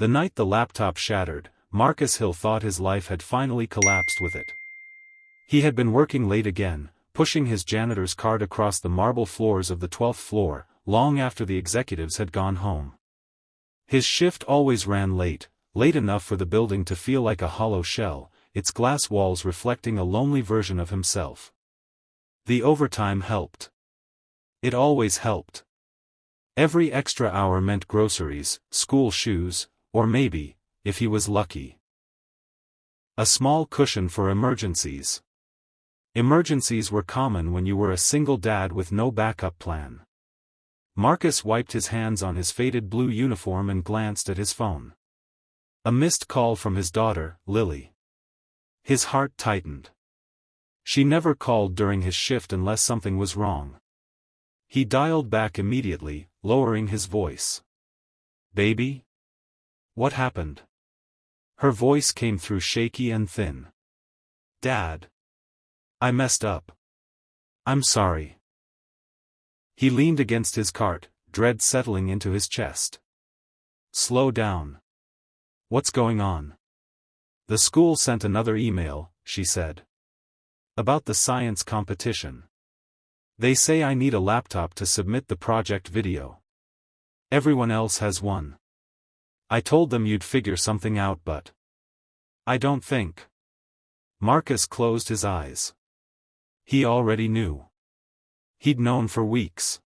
The night the laptop shattered, Marcus Hill thought his life had finally collapsed with it. He had been working late again, pushing his janitor's cart across the marble floors of the 12th floor, long after the executives had gone home. His shift always ran late enough for the building to feel like a hollow shell, its glass walls reflecting a lonely version of himself. The overtime helped. It always helped. Every extra hour meant groceries, school shoes, or maybe, if he was lucky, a small cushion for emergencies. Emergencies were common when you were a single dad with no backup plan. Marcus wiped his hands on his faded blue uniform and glanced at his phone. A missed call from his daughter, Lily. His heart tightened. She never called during his shift unless something was wrong. He dialed back immediately, lowering his voice. "Baby? What happened?" Her voice came through shaky and thin. "Dad. I messed up. I'm sorry." He leaned against his cart, dread settling into his chest. "Slow down. What's going on?" "The school sent another email," she said. "About the science competition. They say I need a laptop to submit the project video. Everyone else has one. I told them you'd figure something out, but I don't think." Marcus closed his eyes. He already knew. He'd known for weeks.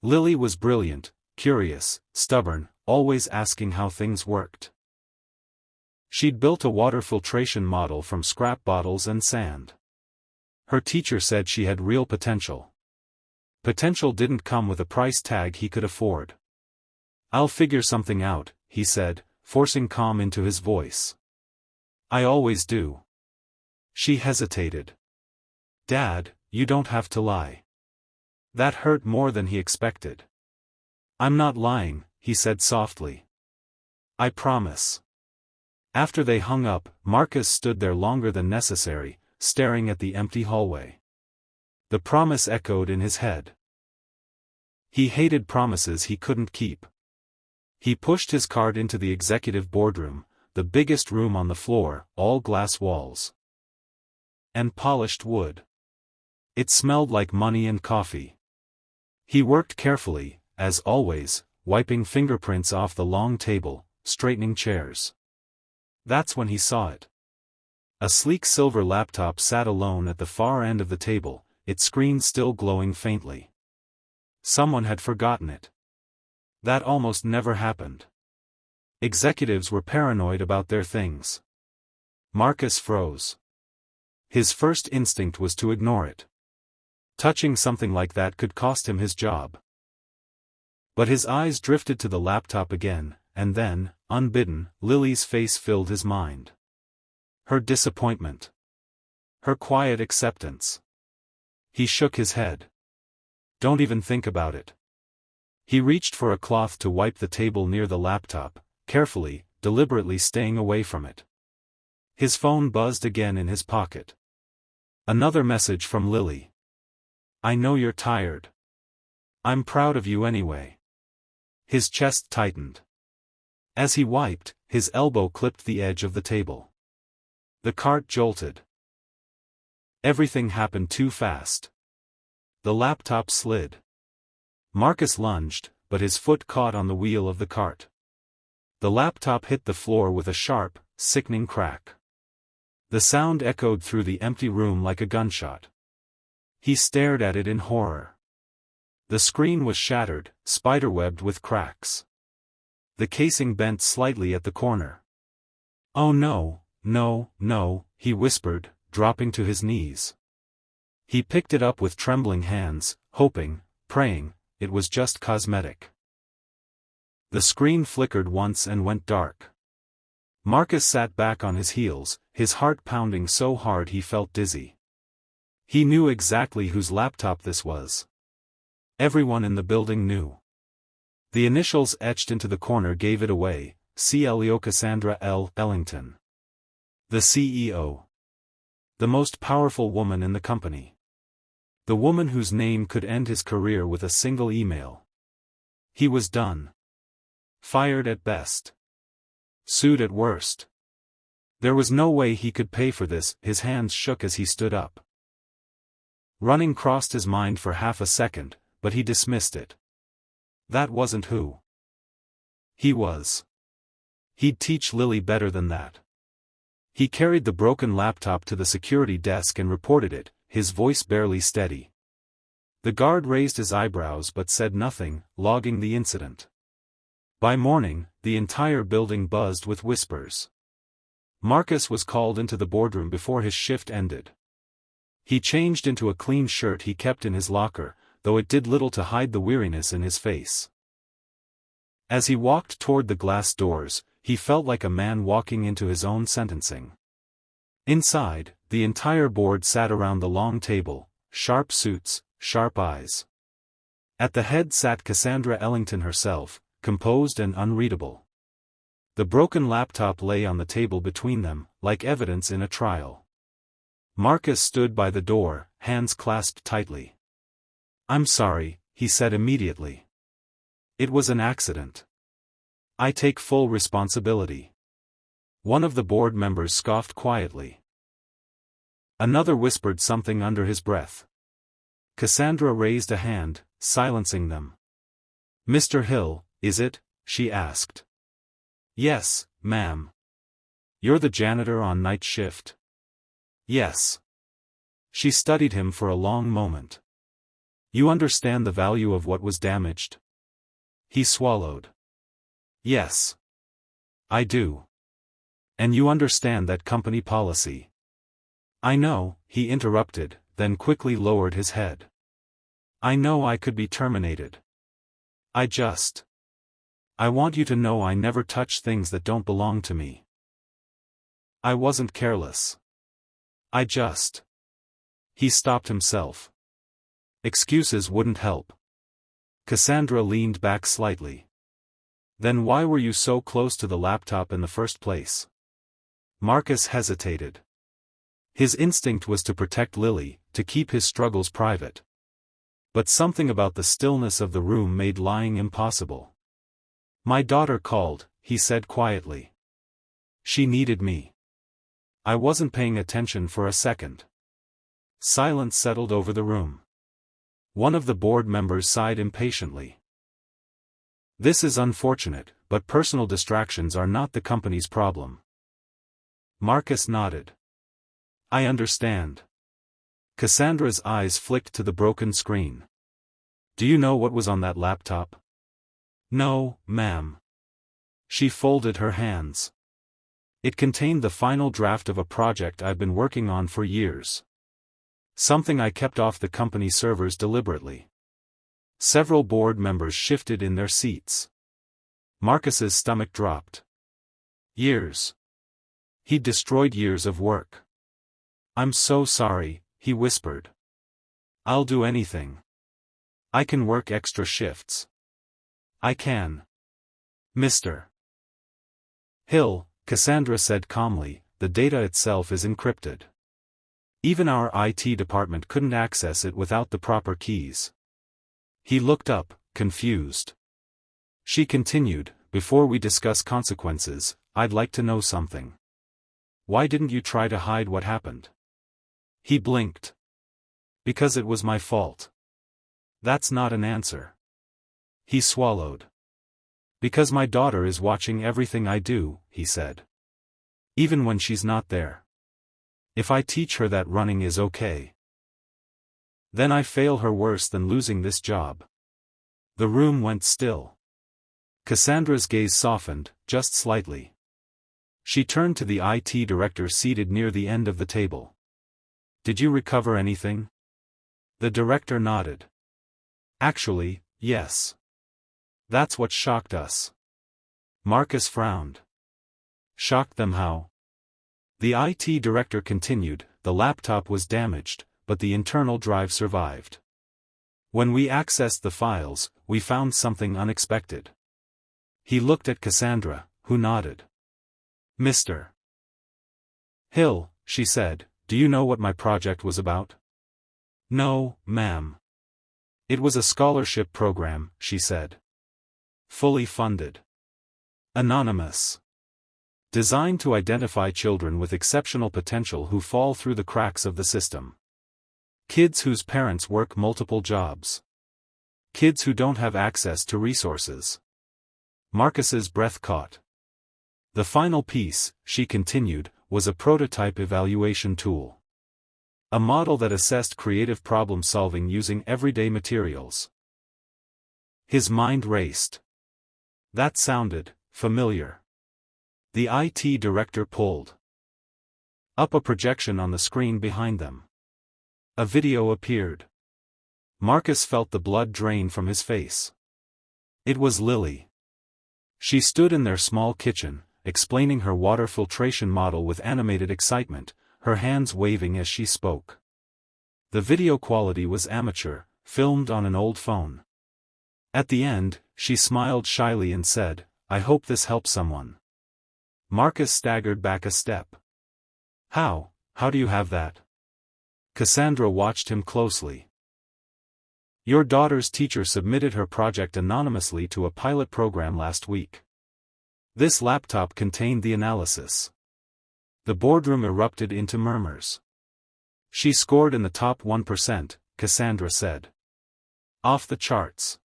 Lily was brilliant, curious, stubborn, always asking how things worked. She'd built a water filtration model from scrap bottles and sand. Her teacher said she had real potential. Potential didn't come with a price tag he could afford. "I'll figure something out," he said, forcing calm into his voice. "I always do." She hesitated. "Dad, you don't have to lie." That hurt more than he expected. "I'm not lying," he said softly. "I promise." After they hung up, Marcus stood there longer than necessary, staring at the empty hallway. The promise echoed in his head. He hated promises he couldn't keep. He pushed his cart into the executive boardroom, the biggest room on the floor, all glass walls and polished wood. It smelled like money and coffee. He worked carefully, as always, wiping fingerprints off the long table, straightening chairs. That's when he saw it. A sleek silver laptop sat alone at the far end of the table, its screen still glowing faintly. Someone had forgotten it. That almost never happened. Executives were paranoid about their things. Marcus froze. His first instinct was to ignore it. Touching something like that could cost him his job. But his eyes drifted to the laptop again, and then, unbidden, Lily's face filled his mind. Her disappointment. Her quiet acceptance. He shook his head. "Don't even think about it." He reached for a cloth to wipe the table near the laptop, carefully, deliberately staying away from it. His phone buzzed again in his pocket. Another message from Lily. "I know you're tired. I'm proud of you anyway." His chest tightened. As he wiped, his elbow clipped the edge of the table. The cart jolted. Everything happened too fast. The laptop slid. Marcus lunged, but his foot caught on the wheel of the cart. The laptop hit the floor with a sharp, sickening crack. The sound echoed through the empty room like a gunshot. He stared at it in horror. The screen was shattered, spiderwebbed with cracks. The casing bent slightly at the corner. "Oh no, no, no," he whispered, dropping to his knees. He picked it up with trembling hands, hoping, praying, it was just cosmetic. The screen flickered once and went dark. Marcus sat back on his heels, his heart pounding so hard he felt dizzy. He knew exactly whose laptop this was. Everyone in the building knew. The initials etched into the corner gave it away: CLEO Cassandra L. Ellington. The CEO. The most powerful woman in the company. The woman whose name could end his career with a single email. He was done. Fired at best. Sued at worst. There was no way he could pay for this. His hands shook as he stood up. Running crossed his mind for half a second, but he dismissed it. That wasn't who he was. He'd teach Lily better than that. He carried the broken laptop to the security desk and reported it, his voice barely steady. The guard raised his eyebrows but said nothing, logging the incident. By morning, the entire building buzzed with whispers. Marcus was called into the boardroom before his shift ended. He changed into a clean shirt he kept in his locker, though it did little to hide the weariness in his face. As he walked toward the glass doors, he felt like a man walking into his own sentencing. Inside, the entire board sat around the long table, sharp suits, sharp eyes. At the head sat Cassandra Ellington herself, composed and unreadable. The broken laptop lay on the table between them, like evidence in a trial. Marcus stood by the door, hands clasped tightly. "I'm sorry," he said immediately. "It was an accident. I take full responsibility." One of the board members scoffed quietly. Another whispered something under his breath. Cassandra raised a hand, silencing them. "Mr. Hill, is it?" she asked. "Yes, ma'am." "You're the janitor on night shift?" "Yes." She studied him for a long moment. "You understand the value of what was damaged?" He swallowed. "Yes. I do. And you understand that company policy?" "I know," he interrupted, then quickly lowered his head. "I know I could be terminated. I want you to know I never touch things that don't belong to me. I wasn't careless. He stopped himself. Excuses wouldn't help. Cassandra leaned back slightly. "Then why were you so close to the laptop in the first place?" Marcus hesitated. His instinct was to protect Lily, to keep his struggles private. But something about the stillness of the room made lying impossible. "My daughter called," he said quietly. "She needed me. I wasn't paying attention for a second." Silence settled over the room. One of the board members sighed impatiently. "This is unfortunate, but personal distractions are not the company's problem." Marcus nodded. "I understand." Cassandra's eyes flicked to the broken screen. "Do you know what was on that laptop?" "No, ma'am." She folded her hands. "It contained the final draft of a project I've been working on for years. Something I kept off the company servers deliberately." Several board members shifted in their seats. Marcus's stomach dropped. Years. He'd destroyed years of work. "I'm so sorry," he whispered. "I'll do anything. I can work extra shifts. I can." "Mr. Hill," Cassandra said calmly, "the data itself is encrypted. Even our IT department couldn't access it without the proper keys." He looked up, confused. She continued, "Before we discuss consequences, I'd like to know something. Why didn't you try to hide what happened?" He blinked. "Because it was my fault." "That's not an answer." He swallowed. "Because my daughter is watching everything I do," he said. "Even when she's not there. If I teach her that running is okay, then I fail her worse than losing this job." The room went still. Cassandra's gaze softened, just slightly. She turned to the IT director seated near the end of the table. "Did you recover anything?" The director nodded. "Actually, yes. That's what shocked us." Marcus frowned. "Shocked them how?" The IT director continued, "The laptop was damaged, but the internal drive survived. When we accessed the files, we found something unexpected." He looked at Cassandra, who nodded. "Mr. Hill," she said, "do you know what my project was about?" "No, ma'am." "It was a scholarship program," she said. "Fully funded. Anonymous. Designed to identify children with exceptional potential who fall through the cracks of the system. Kids whose parents work multiple jobs. Kids who don't have access to resources. Marcus's breath caught. The final piece, she continued, was a prototype evaluation tool. A model that assessed creative problem-solving using everyday materials. His mind raced. That sounded familiar. The IT director pulled up a projection on the screen behind them. A video appeared. Marcus felt the blood drain from his face. It was Lily. She stood in their small kitchen, explaining her water filtration model with animated excitement, her hands waving as she spoke. The video quality was amateur, filmed on an old phone. At the end, she smiled shyly and said, "I hope this helps someone." Marcus staggered back a step. How do you have that?" Cassandra watched him closely. "Your daughter's teacher submitted her project anonymously to a pilot program last week. This laptop contained the analysis." The boardroom erupted into murmurs. "She scored in the top 1%, Cassandra said. Off the charts.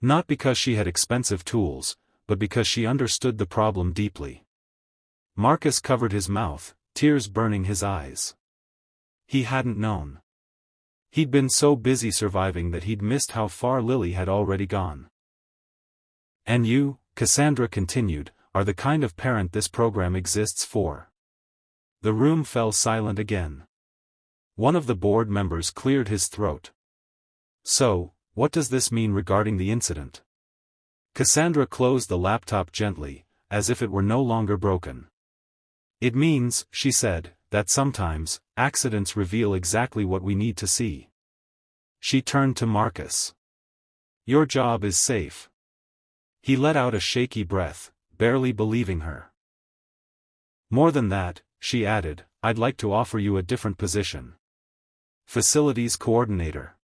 Not because she had expensive tools, but because she understood the problem deeply." Marcus covered his mouth, tears burning his eyes. He hadn't known. He'd been so busy surviving that he'd missed how far Lily had already gone. "And you," Cassandra continued, "are the kind of parent this program exists for." The room fell silent again. One of the board members cleared his throat. "So, what does this mean regarding the incident?" Cassandra closed the laptop gently, as if it were no longer broken. "It means," she said, "that sometimes, accidents reveal exactly what we need to see." She turned to Marcus. "Your job is safe." He let out a shaky breath, barely believing her. "More than that," she added, "I'd like to offer you a different position. Facilities coordinator.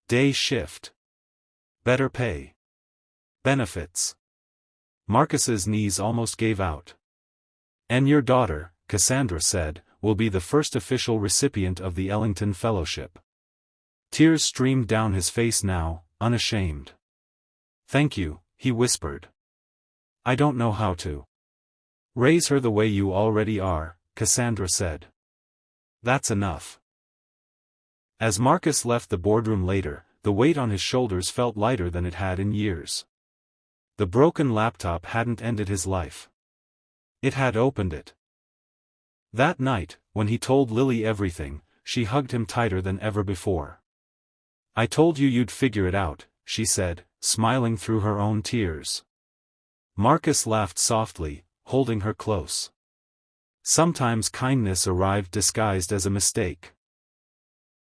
Day shift. Better pay. Benefits." Marcus's knees almost gave out. "And your daughter," Cassandra said, "will be the first official recipient of the Ellington Fellowship." Tears streamed down his face now, unashamed. "Thank you," he whispered. "I don't know how to raise her the way you already are," Cassandra said. "That's enough." As Marcus left the boardroom later, the weight on his shoulders felt lighter than it had in years. The broken laptop hadn't ended his life. It had opened it. That night, when he told Lily everything, she hugged him tighter than ever before. "I told you you'd figure it out," she said, smiling through her own tears. Marcus laughed softly, holding her close. Sometimes kindness arrived disguised as a mistake.